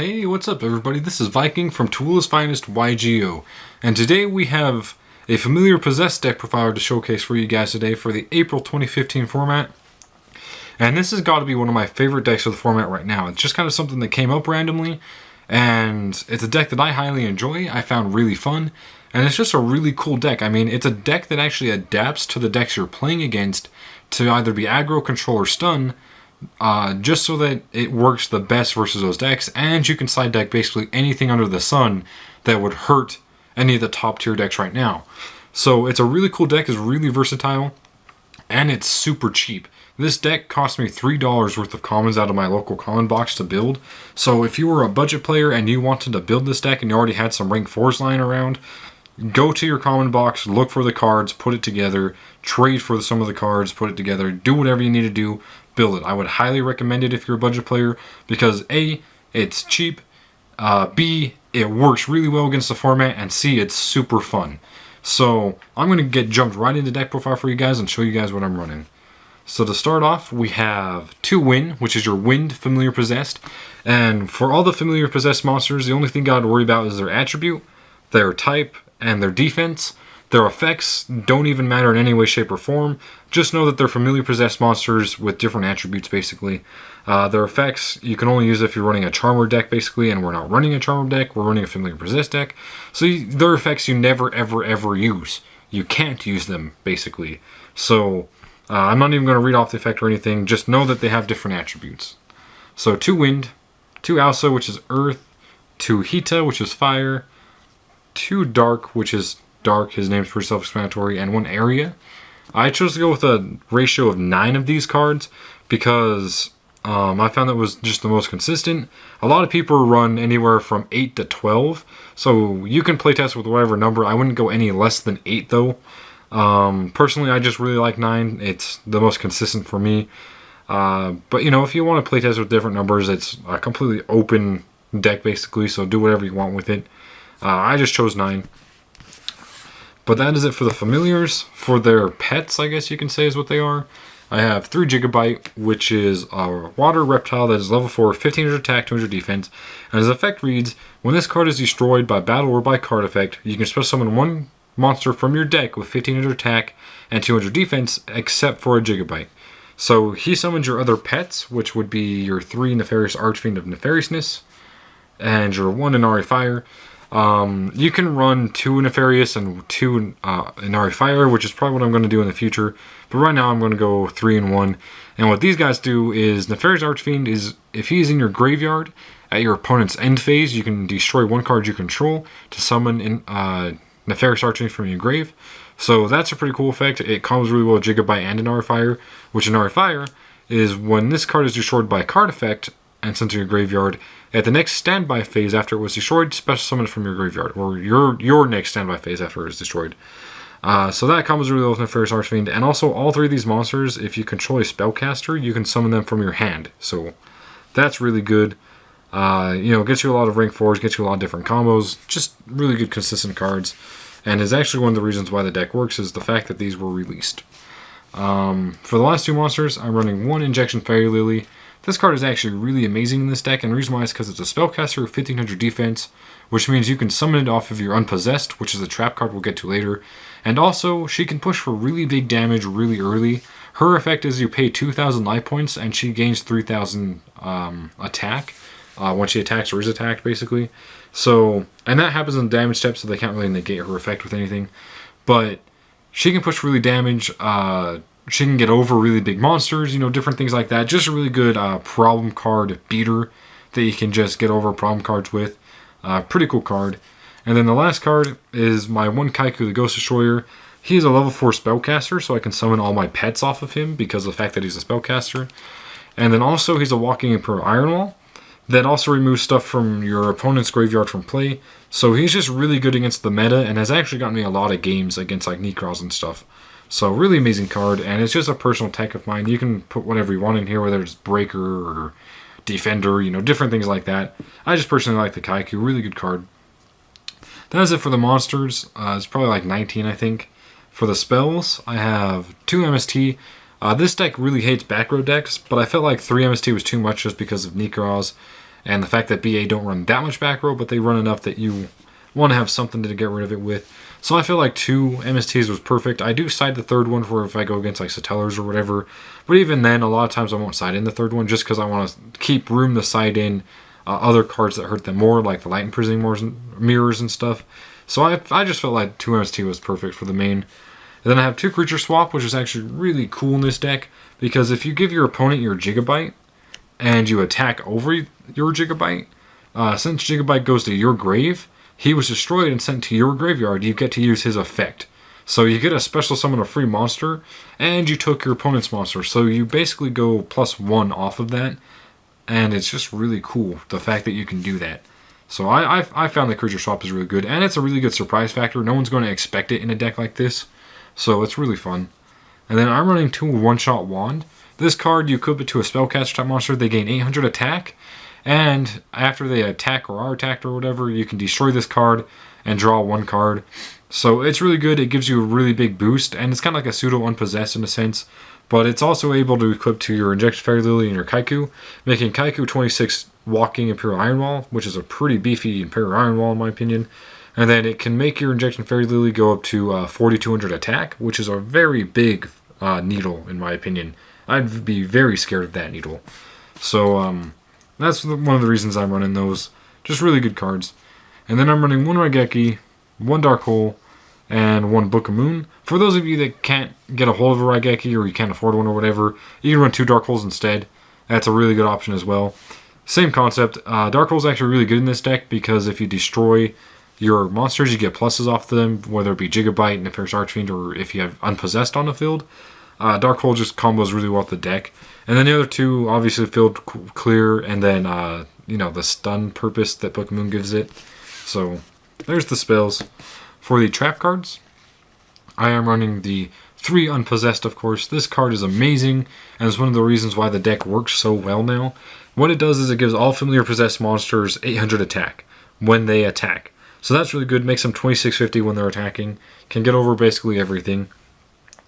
Hey, what's up everybody? This is Viking from Tool's Finest YGO, and today we have a familiar Possessed deck profile to showcase for you guys today for the April 2015 format. And this has got to be one of my favorite decks of the format right now. It's just kind of something that came up randomly, and it's a deck that I highly enjoy, I found really fun, and it's just a really cool deck. I mean, it's a deck that actually adapts to the decks you're playing against to either be aggro, control, or stun, just so that it works the best versus those decks, and you can side deck basically anything under the sun that would hurt any of the top tier decks right now. So it's a really cool deck, it's really versatile, and it's super cheap. This deck cost me $3 worth of commons out of my local common box to build. So if you were a budget player and you wanted to build this deck and you already had some rank 4s lying around, go to your common box, look for the cards, put it together, trade for some of the cards, put it together, do whatever you need to do, build it. I would highly recommend it if you're a budget player because A, it's cheap, B, it works really well against the format, and C, it's super fun. So I'm going to get jumped right into deck profile for you guys and show you guys what I'm running. So to start off, we have 2 Wynn, which is your Wind Familiar Possessed. And for all the Familiar Possessed monsters, the only thing you got to worry about is their attribute, their type, and their defense. Their effects don't even matter in any way, shape, or form. Just know that they're Familiar Possessed monsters with different attributes, basically. Their effects, you can only use if you're running a Charmer deck, basically, and we're not running a Charmer deck, we're running a Familiar Possessed deck. So their effects you never, ever, ever use. You can't use them, basically. So I'm not even going to read off the effect or anything, just know that they have different attributes. So 2 Wind, 2 Aussa, which is Earth, 2 Hiita, which is Fire, 2 Dharc, which is Dharc, his name's pretty self-explanatory, and 1 Eria. I chose to go with a ratio of 9 of these cards because I found that was just the most consistent. A lot of people run anywhere from 8 to 12, so you can playtest with whatever number. I wouldn't go any less than 8 though. Personally, I just really like 9. It's the most consistent for me. But you know, if you want to playtest with different numbers, it's a completely open deck basically, so do whatever you want with it. I just chose 9. But that is it for the familiars. For their pets, I guess you can say is what they are. I have 3 Jigabyte, which is a water reptile that is level 4, 1500 attack, 200 defense. And his effect reads, when this card is destroyed by battle or by card effect, you can special summon 1 monster from your deck with 1500 attack and 200 defense, except for a Jigabyte. So he summons your other pets, which would be your 3 nefarious archfiend of nefariousness, and your 1 inari fire. You can run 2 nefarious and 2 inari fire, which is probably what I'm going to do in the future. But right now I'm going to go 3 and 1. And what these guys do is nefarious archfiend is if he's in your graveyard at your opponent's end phase, you can destroy 1 card you control to summon in nefarious archfiend from your grave. So that's a pretty cool effect. It comes really well with Jigabyte and Inari Fire, which Inari Fire is when this card is destroyed by a card effect and sent to your graveyard, at the next standby phase after it was destroyed, special summon it from your graveyard, or your next standby phase after it is destroyed. So that comes really well with Nefarious Archfiend, and also all 3 of these monsters, if you control a spellcaster, you can summon them from your hand. So that's really good. You know, gets you a lot of rank 4s, gets you a lot of different combos, just really good consistent cards. And is actually one of the reasons why the deck works is the fact that these were released. For the last 2 monsters, I'm running 1 Injection Fairy Lily. This card is actually really amazing in this deck, and the reason why is because it's a spellcaster with 1500 defense, which means you can summon it off of your Unpossessed, which is a trap card we'll get to later. And also, she can push for really big damage really early. Her effect is you pay 2,000 life points, and she gains 3,000 attack when she attacks or is attacked, basically. So, and that happens in the damage step, so they can't really negate her effect with anything. But she can push really damage. She can get over really big monsters, you know, different things like that. Just a really good problem card beater that you can just get over problem cards with. Pretty cool card. And then the last card is my 1 Kycoo, the Ghost Destroyer. He is a level 4 spellcaster, so I can summon all my pets off of him because of the fact that he's a spellcaster. And then also he's a Walking Imperial Iron Wall that also removes stuff from your opponent's graveyard from play. So he's just really good against the meta and has actually gotten me a lot of games against like Necros and stuff. So really amazing card, and it's just a personal tech of mine. You can put whatever you want in here, whether it's Breaker or Defender, you know, different things like that. I just personally like the Kycoo, really good card. That is it for the monsters. It's probably like 19, I think. For the spells, I have 2 MST. This deck really hates back row decks, but I felt like 3 MST was too much just because of Necros. And the fact that BA don't run that much back row, but they run enough that you want to have something to get rid of it with. So I feel like 2 MSTs was perfect. I do side the third one for if I go against like Satellars or whatever. But even then, a lot of times I won't side in the third one just because I want to keep room to side in other cards that hurt them more, like the Light Imprisoning Mirrors and stuff. So I just felt like 2 MST was perfect for the main. And then I have 2 creature swap, which is actually really cool in this deck. Because if you give your opponent your Jigabyte and you attack over your Jigabyte, since Jigabyte goes to your grave, he was destroyed and sent to your graveyard, you get to use his effect. So you get a special summon a free monster, and you took your opponent's monster. So you basically go +1 off of that, and it's just really cool, the fact that you can do that. So I found that creature swap is really good, and it's a really good surprise factor. No one's going to expect it in a deck like this, so it's really fun. And then I'm running 2 one-shot wand. This card, you equip it to a spellcaster type monster, they gain 800 attack, and after they attack or are attacked or whatever, you can destroy this card and draw 1 card. So it's really good. It gives you a really big boost, and it's kind of like a pseudo Unpossessed in a sense. But it's also able to equip to your Injection Fairy Lily and your Kycoo, making Kycoo 26 walking Imperial Iron Wall, which is a pretty beefy Imperial Iron Wall in my opinion. And then it can make your Injection Fairy Lily go up to 4,200 attack, which is a very big needle in my opinion. I'd be very scared of that needle. So that's one of the reasons I'm running those. Just really good cards. And then I'm running 1 Raigeki, 1 Dark Hole, and 1 Book of Moon. For those of you that can't get a hold of a Raigeki or you can't afford one or whatever, you can run 2 Dark Holes instead. That's a really good option as well. Same concept. Dark Hole's actually really good in this deck because if you destroy your monsters, you get pluses off them, whether it be Jigabyte, nefarious archfiend, or if you have Unpossessed on the field. Dark Hole just combos really well with the deck. And then the other 2, obviously field clear, and then, the stun purpose that Book of Moon gives it. So, there's the spells. For the trap cards, I am running the 3 Unpossessed, of course. This card is amazing, and it's one of the reasons why the deck works so well now. What it does is it gives all familiar possessed monsters 800 attack when they attack. So that's really good. Makes them 2650 when they're attacking. Can get over basically everything.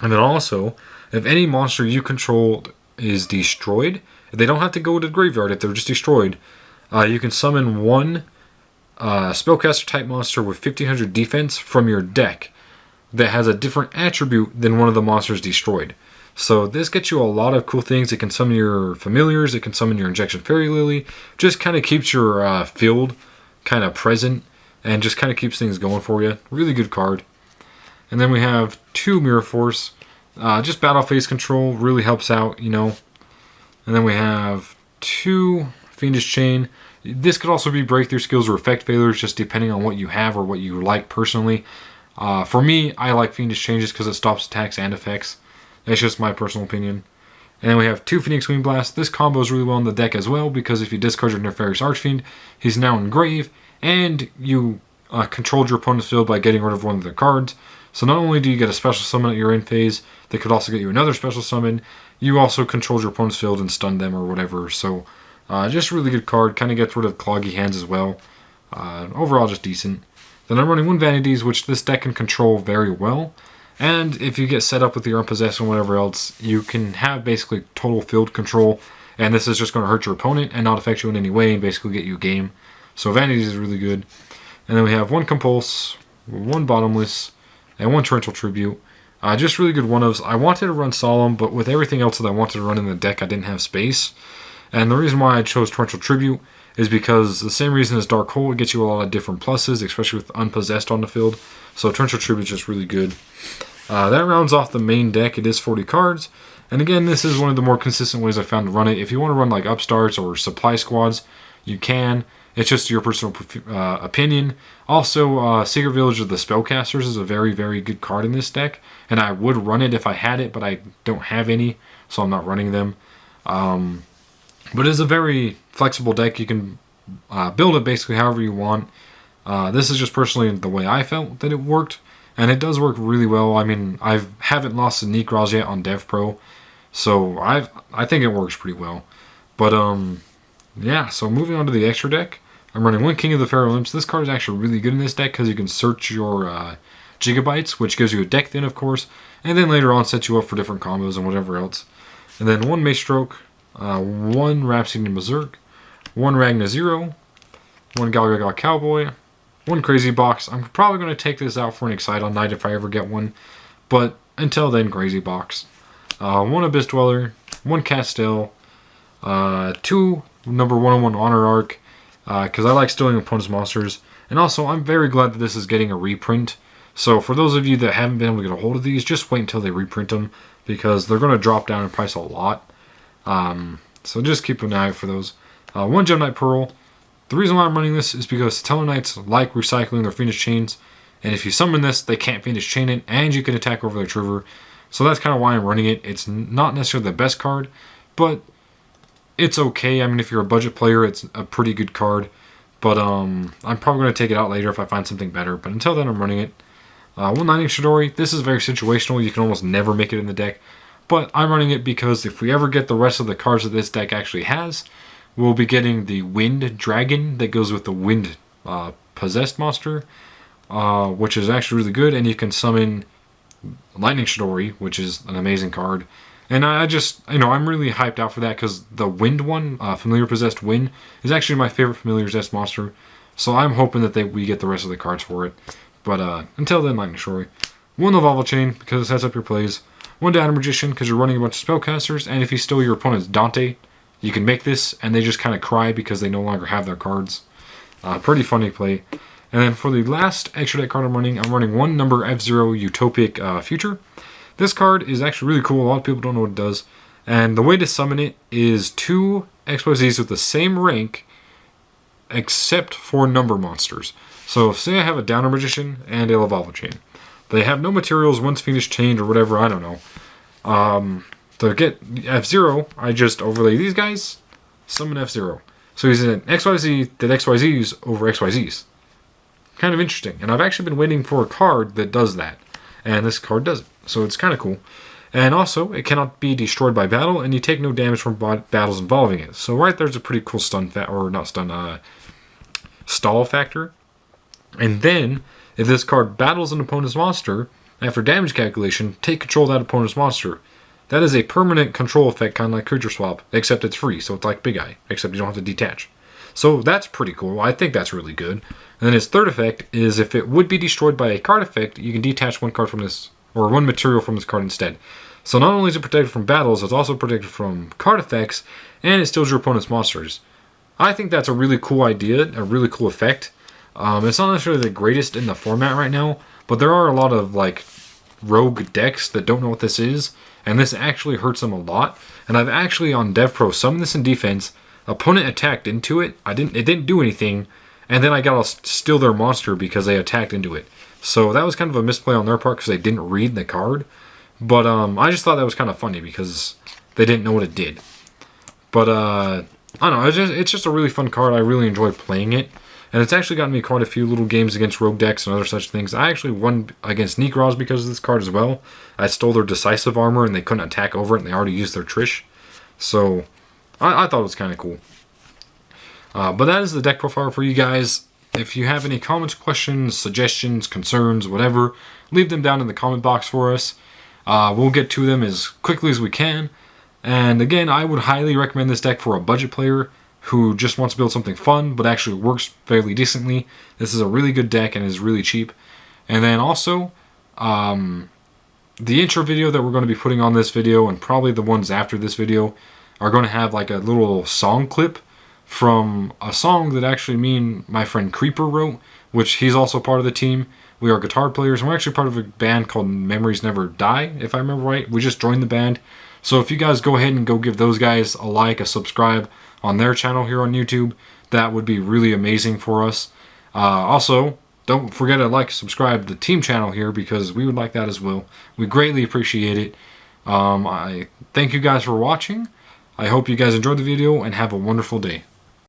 And then also, if any monster you control is destroyed, they don't have to go to the graveyard if they're just destroyed. You can summon 1 spellcaster type monster with 1500 defense from your deck that has a different attribute than one of the monsters destroyed. So this gets you a lot of cool things. It can summon your familiars, it can summon your Injection Fairy Lily, just kind of keeps your field kind of present and just kind of keeps things going for you. Really good card. And then we have 2 Mirror Force, just battle phase control, really helps out, And then we have 2 Fiendish Chain. This could also be breakthrough skills or effect failures, just depending on what you have or what you like personally. For me, I like Fiendish Changes because it stops attacks and effects. That's just my personal opinion. And then we have 2 Phoenix Wing Blast. This combo is really well in the deck as well because if you discard your Nefarious Archfiend, he's now in grave, and you controlled your opponent's field by getting rid of one of their cards. So not only do you get a special summon at your end phase, they could also get you another special summon, you also controlled your opponent's field and stunned them or whatever. So just a really good card. Kind of gets rid of cloggy hands as well. Overall just decent. Then I'm running 1 Vanities, which this deck can control very well. And if you get set up with your Unpossessed and whatever else, you can have basically total field control. And this is just going to hurt your opponent and not affect you in any way and basically get you a game. So Vanities is really good. And then we have 1 Compulse, 1 Bottomless, and 1 Torrential Tribute. Just really good one-ofs. I wanted to run Solemn, but with everything else that I wanted to run in the deck, I didn't have space. And the reason why I chose Torrential Tribute is because the same reason as Dark Hole, it gets you a lot of different pluses, especially with Unpossessed on the field. So Torrential Tribute is just really good. That rounds off the main deck. It is 40 cards. And again, this is one of the more consistent ways I found to run it. If you want to run like upstarts or supply squads, you can. It's just your personal opinion. Also, Secret Village of the Spellcasters is a very, very good card in this deck. And I would run it if I had it, but I don't have any, so I'm not running them. But it's a very flexible deck. You can build it basically however you want. This is just personally the way I felt that it worked. And it does work really well. I mean, I haven't lost a Nekroz yet on Dev Pro. So I think it works pretty well. But yeah, so moving on to the extra deck. I'm running 1 King of the Pharaoh Imps. This card is actually really good in this deck because you can search your Jigabytes, which gives you a deck thin, of course. And then later on sets you up for different combos and whatever else. And then 1 maestroke, 1 Rhapsody in Berserk, 1 Ragna Zero, 1 Galgagal Cowboy, 1 Crazy Box. I'm probably going to take this out for an Excite Night if I ever get one, but until then, Crazy Box. 1 Abyss Dweller, 1 Castell, 2 number 101 Honor Arc, because I like stealing opponent's monsters. And also, I'm very glad that this is getting a reprint. So for those of you that haven't been able to get a hold of these, just wait until they reprint them, because they're going to drop down in price a lot. So just keep an eye out for those. 1 Gem Knight Pearl. The reason why I'm running this is because Tellarknights like recycling their Fiendish Chains, and if you summon this, they can't Fiendish Chain it, and you can attack over their Trigger. So that's kind of why I'm running it. It's not necessarily the best card, but it's okay. I mean, if you're a budget player, it's a pretty good card. But I'm probably going to take it out later if I find something better. But until then, I'm running it. 1 Lightning Chidori. This is very situational. You can almost never make it in the deck. But I'm running it because if we ever get the rest of the cards that this deck actually has, we'll be getting the Wind Dragon that goes with the Wind Possessed monster, which is actually really good. And you can summon Lightning Chidori, which is an amazing card. And I just, I'm really hyped out for that because the Wind one, Familiar Possessed Wynn, is actually my favorite Familiar Possessed monster. So I'm hoping that we get the rest of the cards for it. But until then, Lightning Chidori. 1 Lavalval Chain because it sets up your plays. 1 Data Magician because you're running a bunch of spellcasters. And if you steal your opponent's Dante, you can make this and they just kind of cry because they no longer have their cards. Pretty funny play. And then for the last extra deck card I'm running 1 number F-Zero Utopic Future. This card is actually really cool. A lot of people don't know what it does. And the way to summon it is 2 XYZs with the same rank, except for number monsters. So say I have a Downer Magician and a Lavalval Chain. They have no materials, one's Fiendish Chained or whatever, I don't know. To get F-Zero, I just overlay these guys, summon F-Zero. So he's an XYZ that XYZs over XYZs. Kind of interesting. And I've actually been waiting for a card that does that. And this card does it. So it's kind of cool. And also, it cannot be destroyed by battle, and you take no damage from battles involving it. So right there's a pretty cool stall factor. And then, if this card battles an opponent's monster, after damage calculation, take control of that opponent's monster. That is a permanent control effect, kind of like Creature Swap, except it's free, so it's like Big Eye, except you don't have to detach. So that's pretty cool. I think that's really good. And then its third effect is if it would be destroyed by a card effect, you can detach 1 card from this, or 1 material from this card instead. So not only is it protected from battles, it's also protected from card effects, and it steals your opponent's monsters. I think that's a really cool idea, a really cool effect. It's not necessarily the greatest in the format right now, but there are a lot of rogue decks that don't know what this is, and this actually hurts them a lot. And I've actually on DevPro summoned this in defense. Opponent attacked into it. It didn't do anything, and then I got to steal their monster because they attacked into it. So that was kind of a misplay on their part because they didn't read the card. But I just thought that was kind of funny because they didn't know what it did. But I don't know. It's just a really fun card. I really enjoy playing it. And it's actually gotten me quite a few little games against rogue decks and other such things. I actually won against Nekroz because of this card as well. I stole their decisive armor and they couldn't attack over it and they already used their Trish. So I thought it was kind of cool. But that is the deck profile for you guys. If you have any comments, questions, suggestions, concerns, whatever, leave them down in the comment box for us. We'll get to them as quickly as we can. And again, I would highly recommend this deck for a budget player who just wants to build something fun but actually works fairly decently. This is a really good deck and is really cheap. And then also, the intro video that we're going to be putting on this video and probably the ones after this video are going to have like a little song clip from a song that actually me and my friend Kreeper wrote, which he's also part of the team. We are guitar players, and we're actually part of a band called Memories Never Die, if I remember right. We just joined the band. So if you guys go ahead and go give those guys a like, a subscribe on their channel here on YouTube, that would be really amazing for us. Also, don't forget to like, subscribe to the team channel here because we would like that as well. We greatly appreciate it. I thank you guys for watching. I hope you guys enjoyed the video and have a wonderful day.